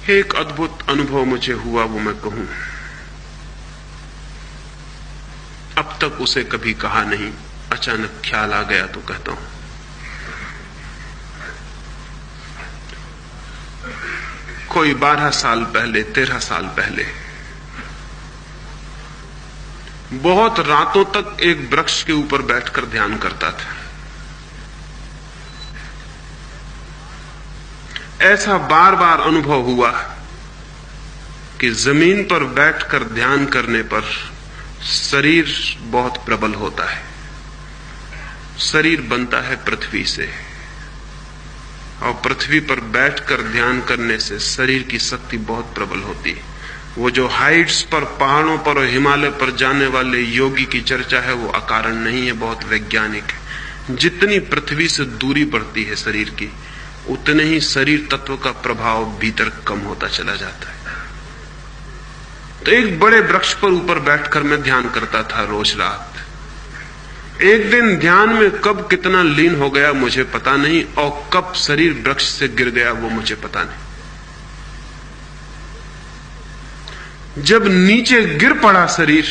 एक अद्भुत अनुभव मुझे हुआ, वो मैं कहूं। अब तक उसे कभी कहा नहीं, अचानक ख्याल आ गया तो कहता हूं। कोई 12 साल पहले, 13 साल पहले, बहुत रातों तक एक वृक्ष के ऊपर बैठकर ध्यान करता था। ऐसा बार बार अनुभव हुआ कि जमीन पर बैठकर ध्यान करने पर शरीर बहुत प्रबल होता है। शरीर बनता है पृथ्वी से, और पृथ्वी पर बैठकर ध्यान करने से शरीर की शक्ति बहुत प्रबल होती है। वो जो हाइट्स पर, पहाड़ों पर और हिमालय पर जाने वाले योगी की चर्चा है, वो अकारण नहीं है, बहुत वैज्ञानिक है। जितनी पृथ्वी से दूरी बढ़ती है शरीर की, उतने ही शरीर तत्व का प्रभाव भीतर कम होता चला जाता है। तो एक बड़े वृक्ष पर ऊपर बैठकर मैं ध्यान करता था रोज रात। एक दिन ध्यान में कब कितना लीन हो गया मुझे पता नहीं, और कब शरीर वृक्ष से गिर गया वो मुझे पता नहीं। जब नीचे गिर पड़ा शरीर,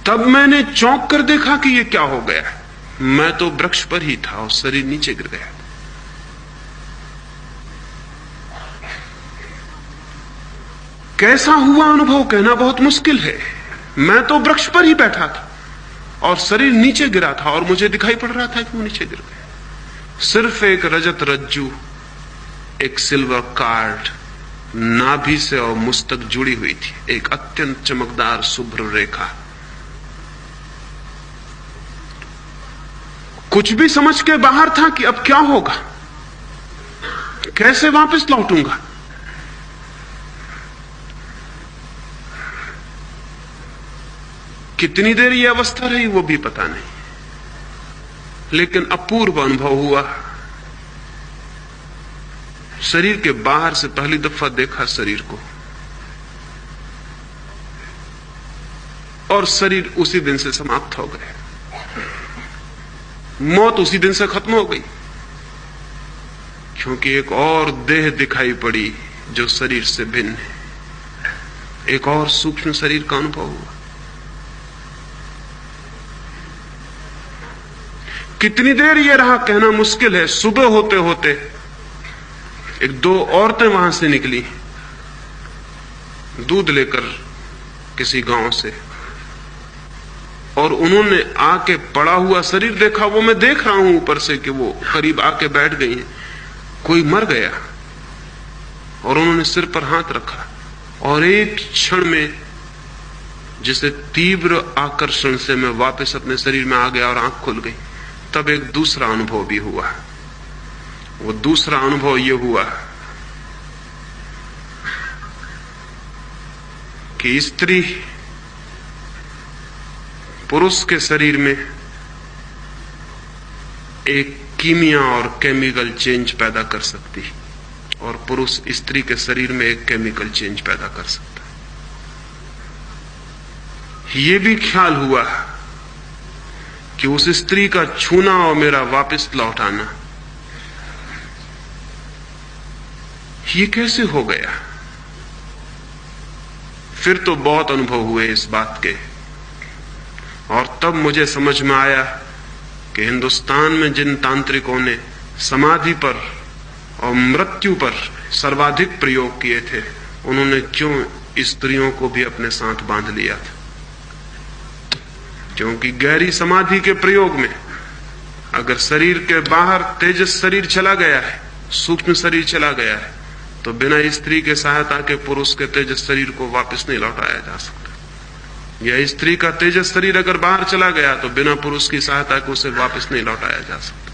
तब मैंने चौंक कर देखा कि ये क्या हो गया। मैं तो वृक्ष पर ही था और शरीर नीचे गिर गया। कैसा हुआ अनुभव कहना बहुत मुश्किल है। मैं तो वृक्ष पर ही बैठा था और शरीर नीचे गिरा था, और मुझे दिखाई पड़ रहा था कि वो नीचे गिर गया। सिर्फ एक रजत रज्जू, एक सिल्वर कार्ड नाभि से और मुझ तक जुड़ी हुई थी, एक अत्यंत चमकदार शुभ्र रेखा। कुछ भी समझ के बाहर था कि अब क्या होगा, कैसे वापस लौटूंगा। कितनी देर यह अवस्था रही वो भी पता नहीं, लेकिन अपूर्व अनुभव हुआ। शरीर के बाहर से पहली दफा देखा शरीर को, और शरीर उसी दिन से समाप्त हो गया। मौत उसी दिन से खत्म हो गई, क्योंकि एक और देह दिखाई पड़ी जो शरीर से भिन्न है। एक और सूक्ष्म शरीर का अनुभव हुआ। कितनी देर यह रहा कहना मुश्किल है। सुबह होते होते एक दो औरतें वहां से निकली, दूध लेकर किसी गांव से, और उन्होंने आके पड़ा हुआ शरीर देखा। वो मैं देख रहा हूं ऊपर से कि वो करीब आके बैठ गई हैं। कोई मर गया, और उन्होंने सिर पर हाथ रखा, और एक क्षण में जिसे तीव्र आकर्षण से मैं वापस अपने शरीर में आ गया और आंख खुल गई। तब एक दूसरा अनुभव भी हुआ। वो दूसरा अनुभव यह हुआ कि स्त्री पुरुष के शरीर में एक कीमिया और केमिकल चेंज पैदा कर सकती है, और पुरुष स्त्री के शरीर में एक केमिकल चेंज पैदा कर सकता है। यह भी ख्याल हुआ कि उस स्त्री का छूना और मेरा वापस लौट आना, ये कैसे हो गया। फिर तो बहुत अनुभव हुए इस बात के, और तब मुझे समझ में आया कि हिंदुस्तान में जिन तांत्रिकों ने समाधि पर और मृत्यु पर सर्वाधिक प्रयोग किए थे, उन्होंने क्यों स्त्रियों को भी अपने साथ बांध लिया था। क्योंकि गहरी समाधि के प्रयोग में अगर शरीर के बाहर तेजस शरीर चला गया है, सूक्ष्म शरीर चला गया है, तो बिना स्त्री के सहायता के पुरुष के तेजस शरीर को वापस नहीं लौटाया जा सकता। या स्त्री का तेजस शरीर अगर बाहर चला गया तो बिना पुरुष की सहायता के उसे वापस नहीं लौटाया जा सकता।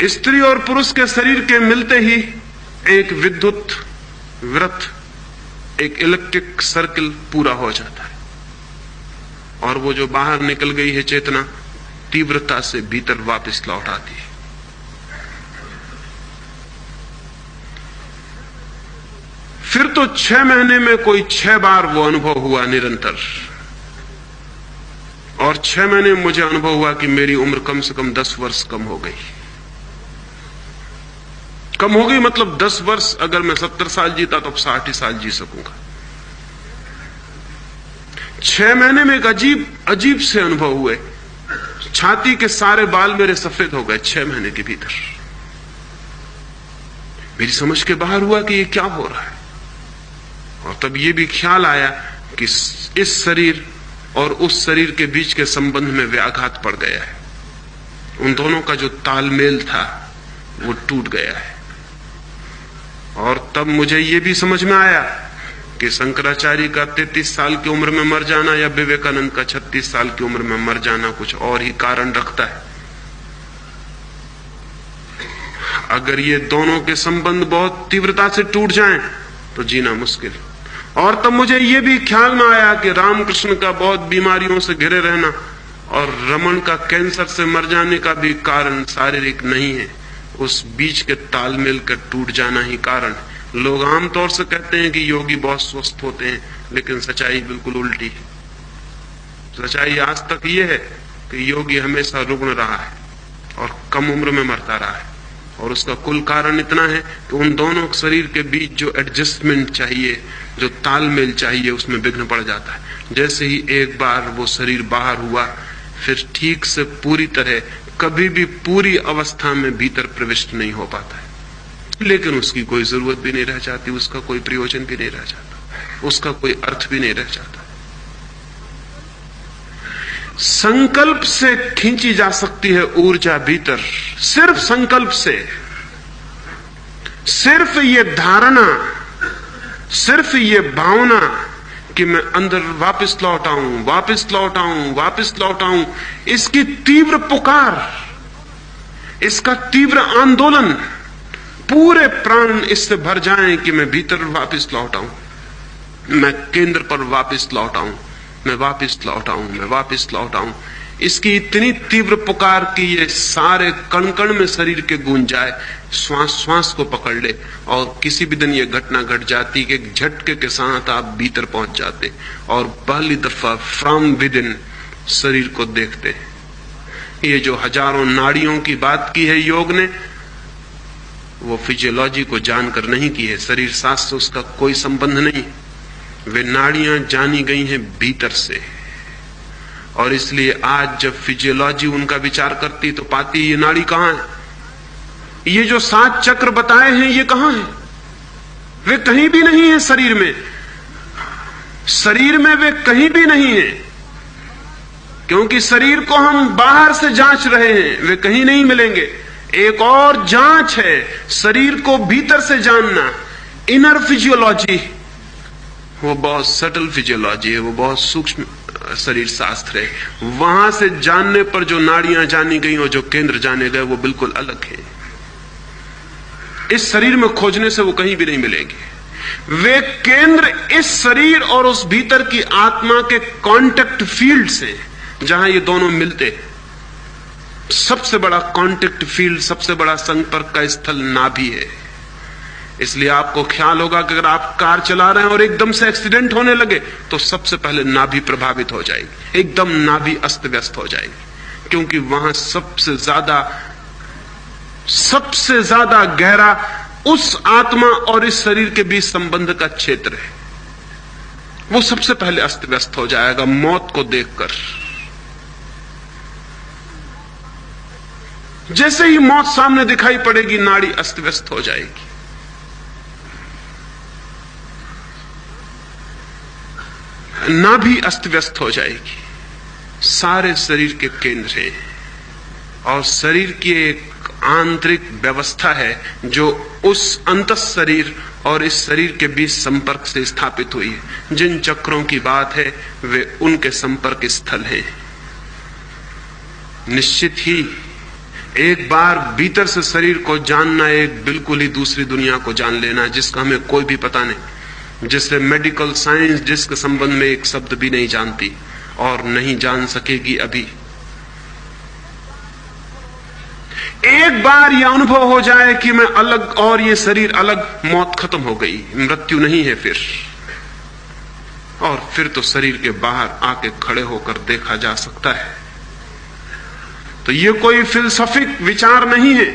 स्त्री और पुरुष के शरीर के मिलते ही एक विद्युत वृत्त, एक इलेक्ट्रिक सर्किल पूरा हो जाता है, और वो जो बाहर निकल गई है चेतना तीव्रता से भीतर वापस लौट आती है। फिर तो 6 महीने में कोई 6 बार वो अनुभव हुआ निरंतर, और 6 महीने में मुझे अनुभव हुआ कि मेरी उम्र कम से कम 10 वर्ष कम हो गई। कम हो गई मतलब 10 वर्ष। अगर मैं 70 साल जीता तो 60 ही साल जी सकूंगा। 6 महीने में एक अजीब अजीब से अनुभव हुए। छाती के सारे बाल मेरे सफेद हो गए 6 महीने के भीतर। मेरी समझ के बाहर हुआ कि ये क्या हो रहा है। और तब ये भी ख्याल आया कि इस शरीर और उस शरीर के बीच के संबंध में व्याघात पड़ गया है। उन दोनों का जो तालमेल था वो टूट गया है। और तब मुझे ये भी समझ में आया कि शंकराचार्य का 33 साल की उम्र में मर जाना या विवेकानंद का 36 साल की उम्र में मर जाना कुछ और ही कारण रखता है। अगर ये दोनों के संबंध बहुत तीव्रता से टूट जाएं तो जीना मुश्किल। और तब मुझे ये भी ख्याल में आया कि रामकृष्ण का बहुत बीमारियों से घिरे रहना और रमन का कैंसर से मर जाने का भी कारण शारीरिक नहीं है, उस बीच के तालमेल का टूट जाना ही कारण। लोग आमतौर से कहते हैं कि योगी बहुत स्वस्थ होते हैं, लेकिन सच्चाई बिल्कुल उल्टी है। सच्चाई आज तक ये है कि योगी हमेशा रुग्ण रहा है और कम उम्र में मरता रहा है। और उसका कुल कारण इतना है कि उन दोनों शरीर के बीच जो एडजस्टमेंट चाहिए, जो तालमेल चाहिए, उसमें विघ्न पड़ जाता है। जैसे ही एक बार वो शरीर बाहर हुआ, फिर ठीक से पूरी तरह कभी भी पूरी अवस्था में भीतर प्रविष्ट नहीं हो पाता है। लेकिन उसकी कोई जरूरत भी नहीं रह जाती, उसका कोई प्रयोजन भी नहीं रह जाता, उसका कोई अर्थ भी नहीं रह जाता। संकल्प से खींची जा सकती है ऊर्जा भीतर, सिर्फ संकल्प से। सिर्फ ये धारणा, सिर्फ ये भावना कि मैं अंदर वापस लौट आऊं, वापस लौट आऊं, वापस लौट आऊं, इसकी तीव्र पुकार, इसका तीव्र आंदोलन, पूरे प्राण इससे भर जाएं कि मैं भीतर वापस लौट आऊं, मैं केंद्र पर वापस लौट आऊं, मैं वापस लौट आऊं, मैं वापस लौट आऊं। इसकी इतनी तीव्र पुकार कि ये सारे कण कण में शरीर के गूंज जाए, श्वास श्वास को पकड़ ले। और किसी भी दिन ये घटना घट जाती कि एक झटके के साथ आप भीतर पहुंच जाते और पहली दफा फ्रॉम विद इन शरीर को देखते। ये जो हजारों नाड़ियों की बात की है योग ने, वो फिजियोलॉजी को जानकर नहीं की है, शरीर शास्त्र से उसका कोई संबंध नहीं। वे नाड़ियां जानी गई हैं भीतर से। और इसलिए आज जब फिजियोलॉजी उनका विचार करती तो पाती ये नाड़ी कहां है, ये जो 7 चक्र बताए हैं ये कहां है? वे कहीं भी नहीं है शरीर में। शरीर में वे कहीं भी नहीं है, क्योंकि शरीर को हम बाहर से जांच रहे हैं, वे कहीं नहीं मिलेंगे। एक और जांच है शरीर को भीतर से जानना, इनर फिजियोलॉजी। वो बहुत सटल फिजियोलॉजी है, वो बहुत सूक्ष्म शरीर शास्त्र है। वहां से जानने पर जो नाड़ियां जानी गई और जो केंद्र जाने गए वो बिल्कुल अलग है। इस शरीर में खोजने से वो कहीं भी नहीं मिलेंगे। वे केंद्र इस शरीर और उस भीतर की आत्मा के कांटेक्ट फील्ड से, जहां ये दोनों मिलते। सबसे बड़ा कांटेक्ट फील्ड, सबसे बड़ा संपर्क का स्थल नाभि है। इसलिए आपको ख्याल होगा कि अगर आप कार चला रहे हैं और एकदम से एक्सीडेंट होने लगे तो सबसे पहले नाभि प्रभावित हो जाएगी, एकदम नाभि अस्त व्यस्त हो जाएगी, क्योंकि वहां सबसे ज्यादा गहरा उस आत्मा और इस शरीर के बीच संबंध का क्षेत्र है। वो सबसे पहले अस्त व्यस्त हो जाएगा मौत को देखकर। जैसे ही मौत सामने दिखाई पड़ेगी नाड़ी अस्त व्यस्त हो जाएगी। नाभि अस्त व्यस्त हो जाएगी। सारे शरीर के केंद्र हैं और शरीर की एक आंतरिक व्यवस्था है जो उस अंतः शरीर और इस शरीर के बीच संपर्क से स्थापित हुई है। जिन चक्रों की बात है वे उनके संपर्क स्थल हैं। निश्चित ही एक बार भीतर से शरीर को जानना एक बिल्कुल ही दूसरी दुनिया को जान लेना, जिसका हमें कोई भी पता नहीं, जिससे मेडिकल साइंस जिसके संबंध में एक शब्द भी नहीं जानती और नहीं जान सकेगी अभी। एक बार यह अनुभव हो जाए कि मैं अलग और ये शरीर अलग, मौत खत्म हो गई, मृत्यु नहीं है फिर। और फिर तो शरीर के बाहर आके खड़े होकर देखा जा सकता है। तो ये कोई फिलसफिक विचार नहीं है,